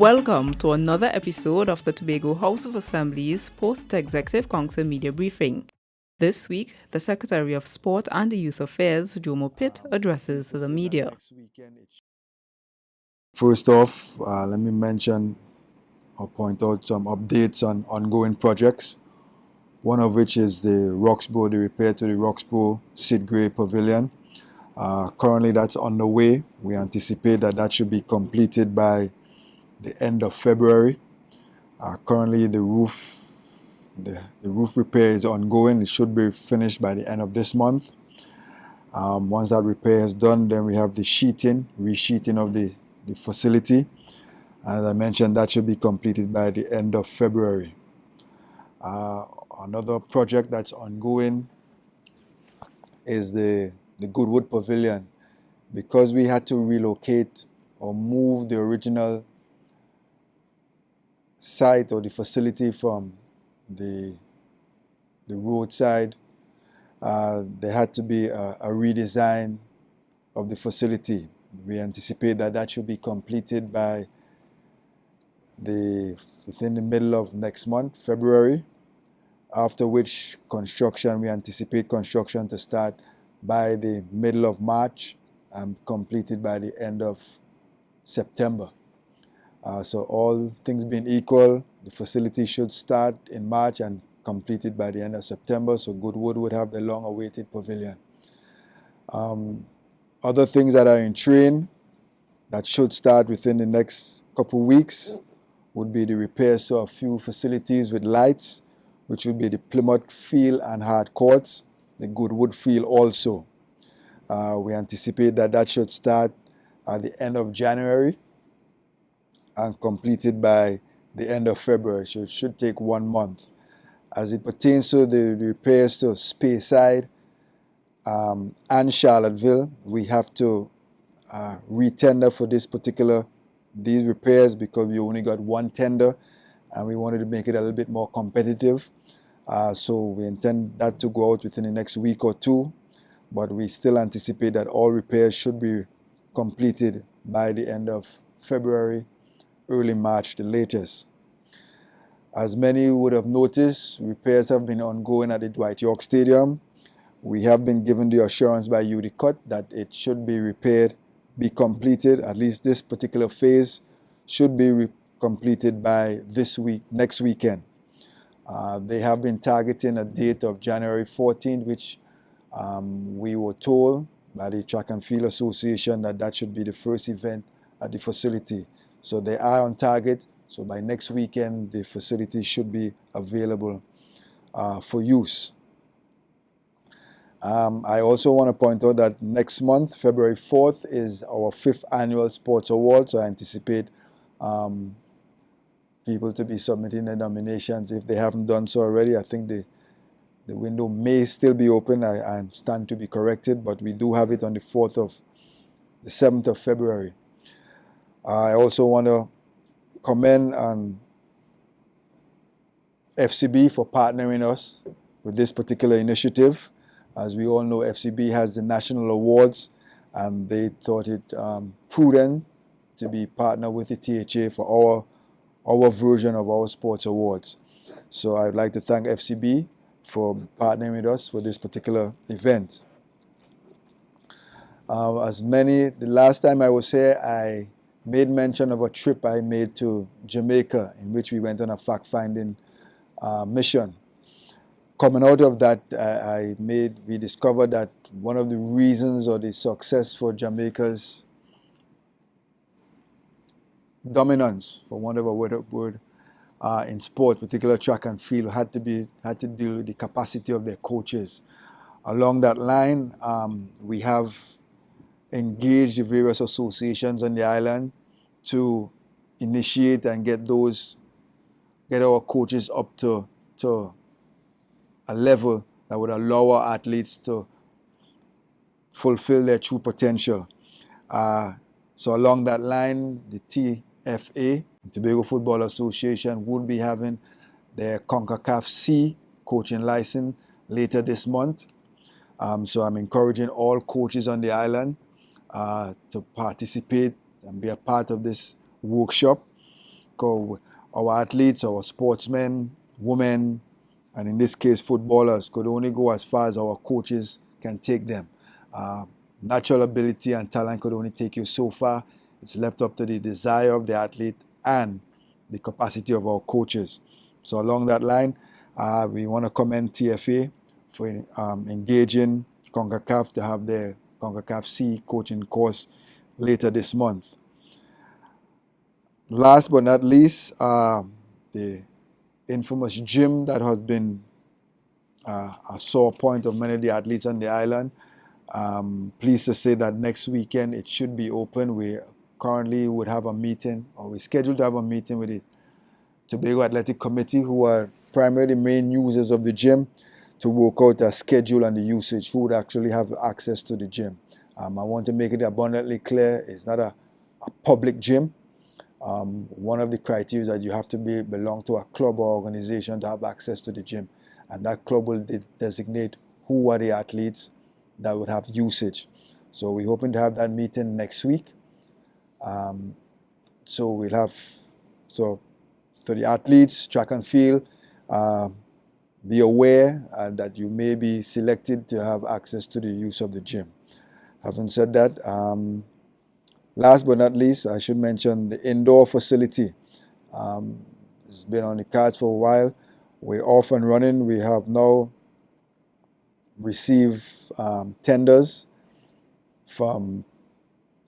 Welcome to another episode of the Tobago House of Assembly's Post-Executive Council Media Briefing. This week, the Secretary of Sport and Youth Affairs, Jomo Pitt, addresses the media. First off, let me mention or point out some updates on ongoing projects, one of which is the repair to the Roxborough Sid Gray Pavilion. Currently that's underway. We anticipate that should be completed by the end of February. Currently the roof repair is ongoing. It should be finished by the end of this month. Once that repair is done, then we have the resheeting of the facility. As I mentioned, that should be completed by the end of February. Another project that's ongoing is the Goodwood Pavilion. Because we had to relocate or move the original site or the facility from the roadside, there had to be a redesign of the facility. We anticipate that should be completed by within the middle of next month, February, after which we anticipate construction to start by the middle of March and completed by the end of September. So all things being equal, the facility should start in March and completed by the end of September, so Goodwood would have the long-awaited pavilion. Other things that are in train that should start within the next couple weeks would be the repairs to a few facilities with lights, which would be the Plymouth Field and hard courts, the Goodwood Field also. We anticipate that should start at the end of January and completed by the end of February, so it should take 1 month. As it pertains to the repairs to Speyside and Charlottesville, we have to re-tender for these repairs because we only got one tender and we wanted to make it a little bit more competitive. So we intend that to go out within the next week or two, but we still anticipate that all repairs should be completed by the end of February, early March, the latest. As many would have noticed, repairs have been ongoing at the Dwight York Stadium. We have been given the assurance by UDCOT that it should be repaired, be completed, at least this particular phase should be completed by next weekend. They have been targeting a date of January 14th, which we were told by the Track and Field Association that should be the first event at the facility. So they are on target. So by next weekend, the facility should be available for use. I also want to point out that next month, February 4th, is our 5th annual Sports Awards. So I anticipate people to be submitting their nominations if they haven't done so already. I think the window may still be open. I stand to be corrected, but we do have it on the 7th of February. I also want to commend on FCB for partnering us with this particular initiative. As we all know, FCB has the national awards, and they thought it prudent to be partnered with the THA for our version of our sports awards. So I'd like to thank FCB for partnering with us for this particular event. The last time I was here, I made mention of a trip I made to Jamaica, in which we went on a fact-finding mission. Coming out of that, we discovered that one of the reasons or the success for Jamaica's dominance, for want of a word, in sport, particularly track and field, had to deal with the capacity of their coaches. Along that line, we have engaged the various associations on the island to initiate and get our coaches up to a level that would allow our athletes to fulfill their true potential. So along that line, the TFA, the Tobago Football Association, would be having their CONCACAF C coaching license later this month. So I'm encouraging all coaches on the island to participate and be a part of this workshop. our athletes, our sportsmen, women, and in this case footballers, could only go as far as our coaches can take them. Natural ability and talent could only take you so far. It's left up to the desire of the athlete and the capacity of our coaches. So along that line, we want to commend TFA for engaging CONCACAF to have their CONCACAF C coaching course later this month. Last but not least, the infamous gym that has been a sore point of many of the athletes on the island. Pleased to say that next weekend it should be open. We currently would have a meeting, or we're scheduled to have a meeting with the Tobago Athletic Committee, who are primarily main users of the gym, to work out a schedule and the usage, who would actually have access to the gym. I want to make it abundantly clear, it's not a public gym. One of the criteria is that you have to belong to a club or organization to have access to the gym. And that club will designate who are the athletes that would have usage. So we're hoping to have that meeting next week. So for the athletes, track and field, be aware that you may be selected to have access to the use of the gym. Having said that, last but not least, I should mention the indoor facility. It's been on the cards for a while. We're off and running. We have now received tenders from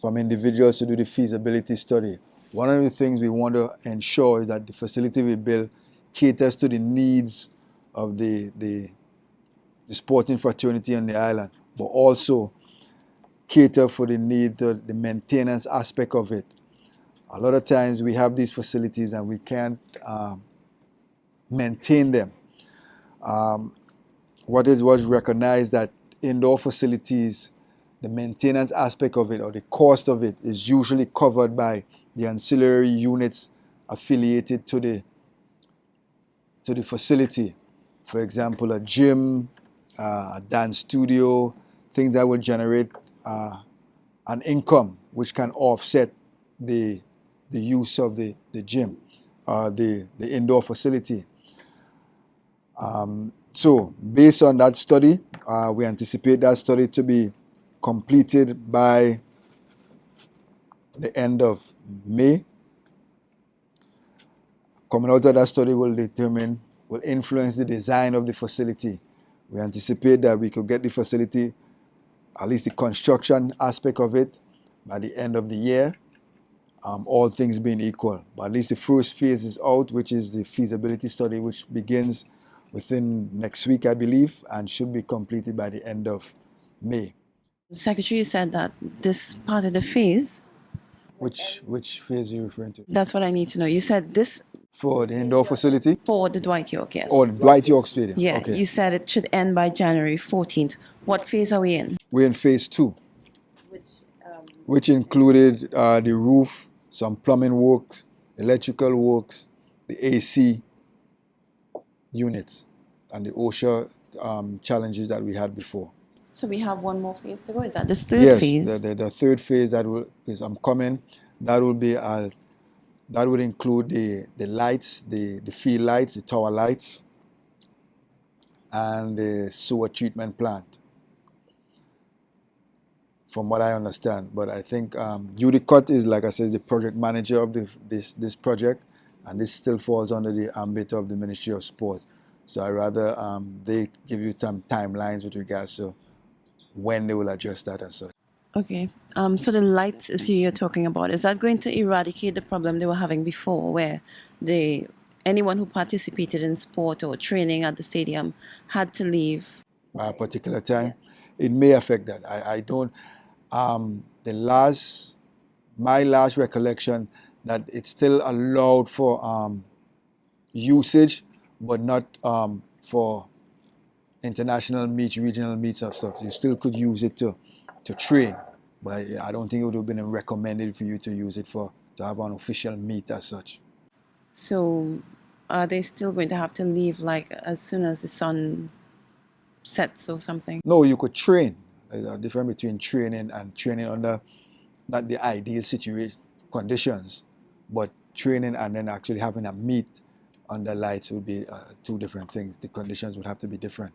individuals to do the feasibility study. One of the things we want to ensure is that the facility we build caters to the needs of the sporting fraternity on the island, but also cater for the need, the maintenance aspect of it. A lot of times we have these facilities and we can't maintain them. What was recognized that indoor facilities, the maintenance aspect of it or the cost of it is usually covered by the ancillary units affiliated to the facility. For example, a gym, a dance studio, things that will generate an income which can offset the use of the gym, the indoor facility. So based on that study, we anticipate that study to be completed by the end of May. Coming out of that study will influence the design of the facility. We anticipate that we could get the facility, at least the construction aspect of it, by the end of the year, all things being equal. But at least the first phase is out, which is the feasibility study, which begins within next week, I believe, and should be completed by the end of May. Secretary said that this part of the phase. Which phase are you referring to? That's what I need to know. You said this. For the indoor facility? For the Dwight York, yes. Oh, the Dwight York Stadium. Yeah, okay. You said it should end by January 14th. What phase are we in? We're in phase 2, which included the roof, some plumbing works, electrical works, the AC units, and the OSHA challenges that we had before. So we have one more phase to go. Is that the third phase? Yes, the third phase that I'm coming. That will be that would include the lights, the field lights, the tower lights, and the sewer treatment plant, from what I understand. But I think Udicott is, like I said, the project manager of this project, and this still falls under the ambit of the Ministry of Sport. So I rather they give you some timelines with regards to when they will address that as such. Okay. So the lights issue you're talking about, is that going to eradicate the problem they were having before, where anyone who participated in sport or training at the stadium had to leave by a particular time? Yes. It may affect that. I don't. My last recollection that it's still allowed for usage, but not for international meets, regional meets and stuff. You still could use it to train, but I don't think it would have been recommended for you to use it to have an official meet as such. So are they still going to have to leave like as soon as the sun sets or something? No, you could train. There's a difference between training and training under not the ideal situation conditions, but training and then actually having a meet under lights would be two different things. The conditions would have to be different.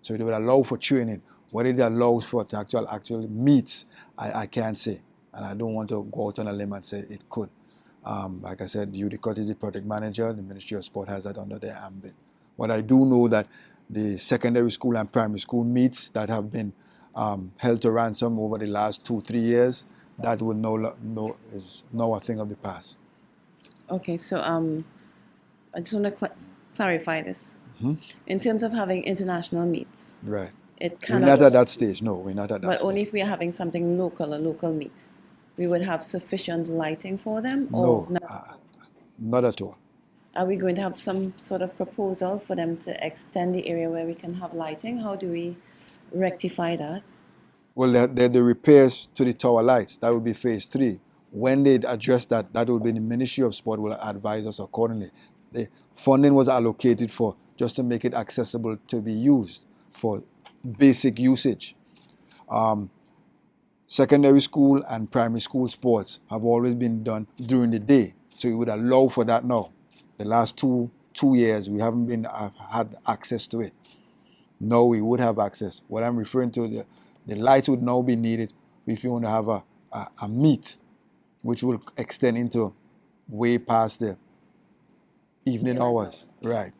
So it would allow for training. What it allows for to actually meets, I can't say. And I don't want to go out on a limb and say it could. Like I said, UDCOT is the project manager. The Ministry of Sport has that under their ambit. What I do know that the secondary school and primary school meets that have been held to ransom over the last 2-3 years, that would is now a thing of the past. Okay, so I just want to clarify this. Mm-hmm. In terms of having international meets, Right. it We're cannot. not at that stage. No, we're not at that But stage. only if we are having something local, a local meet, we would have sufficient lighting for them? No, Or not at all. are we going to have some sort of proposal for them to extend the area where we can have lighting? How do we rectify that? Well, the repairs to the tower lights, that will be phase 3. When they address that, that will be the Ministry of Sport will advise us accordingly. The funding was allocated for just to make it accessible to be used for basic usage. Secondary school and primary school sports have always been done during the day, so it would allow for that now. The last two years, we haven't had access to it. Now we would have access. What I'm referring to, the lights would now be needed if you want to have a meet, which will extend into way past the evening hours. Right.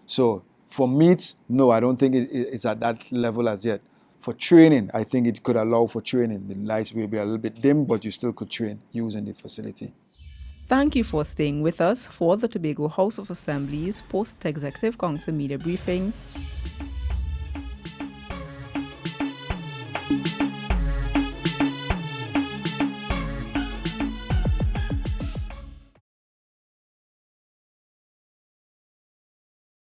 So for meets, no, I don't think it's at that level as yet. For training, I think it could allow for training. The lights will be a little bit dim, but you still could train using the facility. Thank you for staying with us for the Tobago House of Assembly's Post-Executive Council Media Briefing.